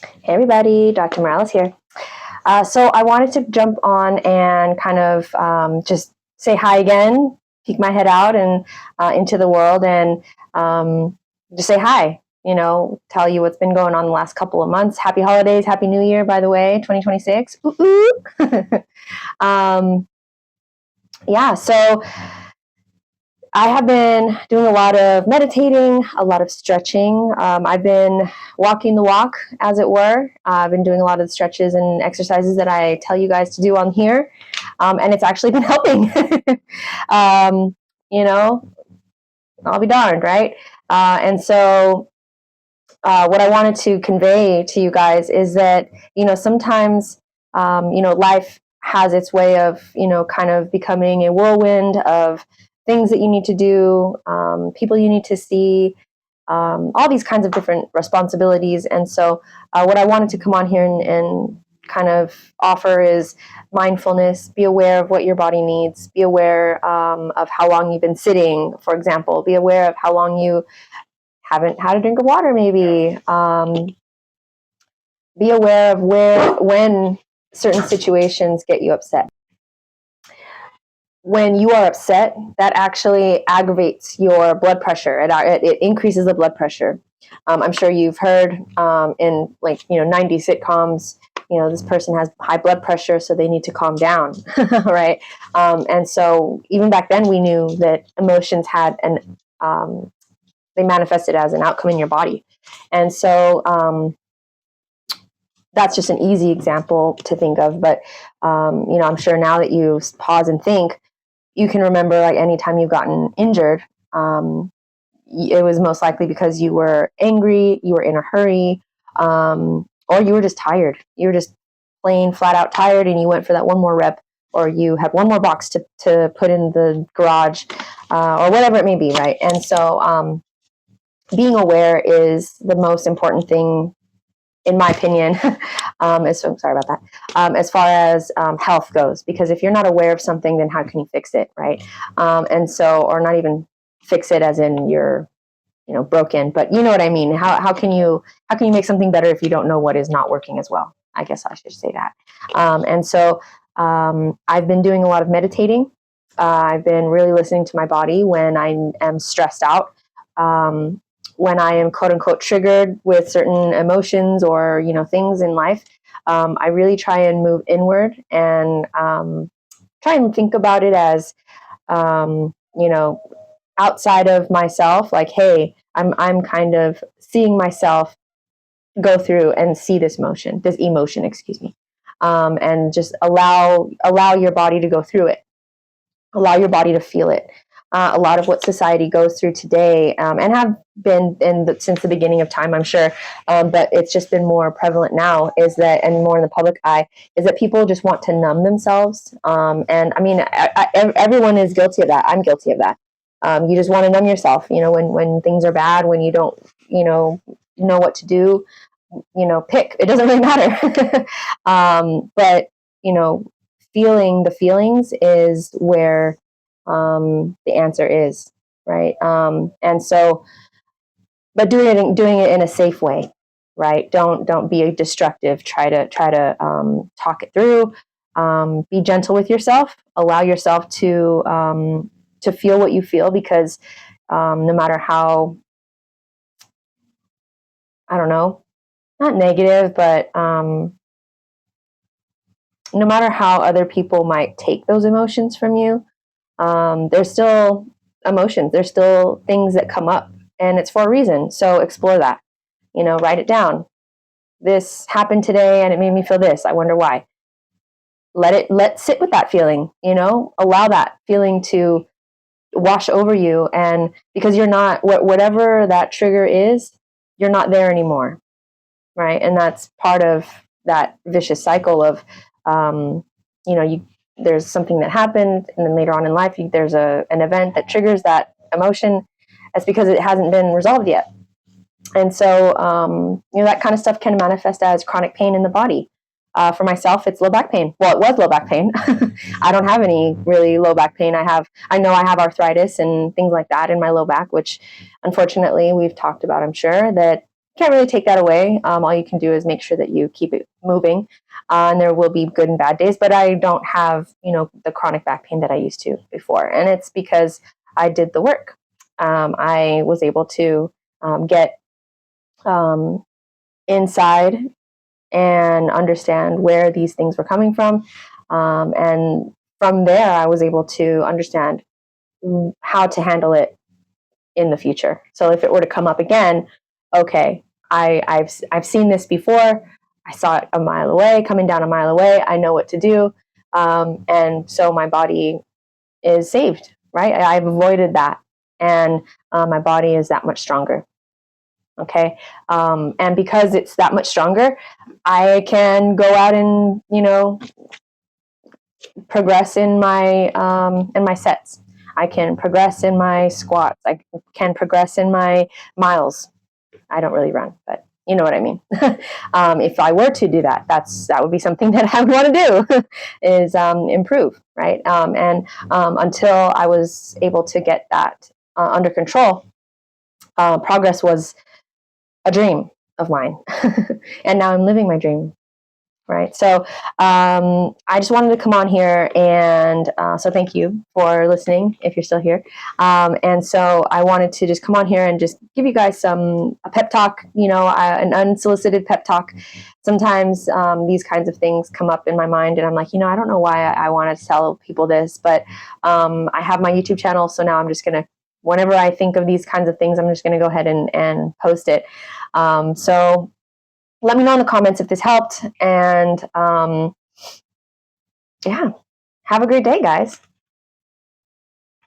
Hey everybody, Dr. Morales here. So I wanted to jump on and kind of just say hi again, peek my head out and into the world and just say hi, tell you what's been going on the last couple of months. Happy holidays, happy new year, by the way, 2026. Ooh, ooh. Yeah, so I have been doing a lot of meditating, a lot of stretching. I've been walking the walk, as it were. I've been doing a lot of the stretches and exercises that I tell you guys to do on here, and it's actually been helping. um, you know, I'll be darned, right? And so, what I wanted to convey to you guys is that sometimes life has its way of kind of becoming a whirlwind of things that you need to do, people you need to see, all these kinds of different responsibilities. And so, what I wanted to come on here and kind of offer is mindfulness. Be aware of what your body needs. Be aware of how long you've been sitting, for example. Be aware of how long you haven't had a drink of water, maybe. Be aware of when certain situations get you upset. When you are upset, that actually aggravates your blood pressure. It increases the blood pressure. I'm sure you've heard in 90 sitcoms, this person has high blood pressure, so they need to calm down, right? And so even back then, we knew that emotions had they manifested as an outcome in your body. And so that's just an easy example to think of. But, I'm sure now that you pause and think, you can remember like anytime you've gotten injured, it was most likely because you were angry, you were in a hurry, or you were just tired. You were just plain flat out tired and you went for that one more rep, or you had one more box to put in the garage, or whatever it may be, right? And so being aware is the most important thing, in my opinion. I'm sorry about that. As far as health goes, because if you're not aware of something, then how can you fix it, right? And so, or not even fix it as in you're, broken, but you know what I mean. How can you make something better if you don't know what is not working as well? I guess I should say that. And so, I've been doing a lot of meditating. I've been really listening to my body when I am stressed out. When I am quote unquote triggered with certain emotions or things in life, I really try and move inward and try and think about it as outside of myself. Like, hey, I'm kind of seeing myself go through and see this emotion, excuse me, and just allow your body to go through it. Allow your body to feel it. A lot of what society goes through today, and have been since the beginning of time, I'm sure, but it's just been more prevalent now, is that, and more in the public eye, is that people just want to numb themselves. And I mean, everyone is guilty of that. I'm guilty of that. You just want to numb yourself, when things are bad, when you don't, know what to do, pick. It doesn't really matter. But, feeling the feelings is where the answer is, right? And so, but doing it in a safe way, right? Don't be destructive. Try to talk it through. Be gentle with yourself. Allow yourself to feel what you feel, because no matter how, I don't know, not negative, but no matter how other people might take those emotions from you, there's still emotions. There's still things that come up, and it's for a reason. So explore that. Write it down. This happened today, and it made me feel this. I wonder why. Let sit with that feeling. Allow that feeling to wash over you, and because you're not, whatever that trigger is, you're not there anymore, right? And that's part of that vicious cycle of, there's something that happened, and then later on in life, there's an event that triggers that emotion. That's because it hasn't been resolved yet. And so, that kind of stuff can manifest as chronic pain in the body. For myself, it's low back pain. Well, it was low back pain. I don't have any really low back pain. I know I have arthritis and things like that in my low back, which unfortunately we've talked about, I'm sure, that can't really take that away. All you can do is make sure that you keep it moving. And there will be good and bad days, but I don't have, the chronic back pain that I used to before. And it's because I did the work. I was able to get inside and understand where these things were coming from. And from there, I was able to understand how to handle it in the future. So if it were to come up again, okay, I've seen this before. I saw it a mile away, coming down a mile away. I know what to do. And so my body is saved, right? I've avoided that. And my body is that much stronger. Okay. And because it's that much stronger, I can go out and, progress in my sets. I can progress in my squats. I can progress in my miles. I don't really run, but you know what I mean. If I were to do that, that would be something that I would want to do is improve, right? And until I was able to get that under control, progress was a dream of mine, and now I'm living my dream. Right. So I just wanted to come on here and so thank you for listening if you're still here. And so I wanted to just come on here and just give you guys a pep talk, an unsolicited pep talk. Sometimes these kinds of things come up in my mind and I'm like, I don't know why I want to tell people this, but I have my YouTube channel. So now I'm just going to, whenever I think of these kinds of things, I'm just going to go ahead and post it. So let me know in the comments if this helped. And yeah, have a great day, guys.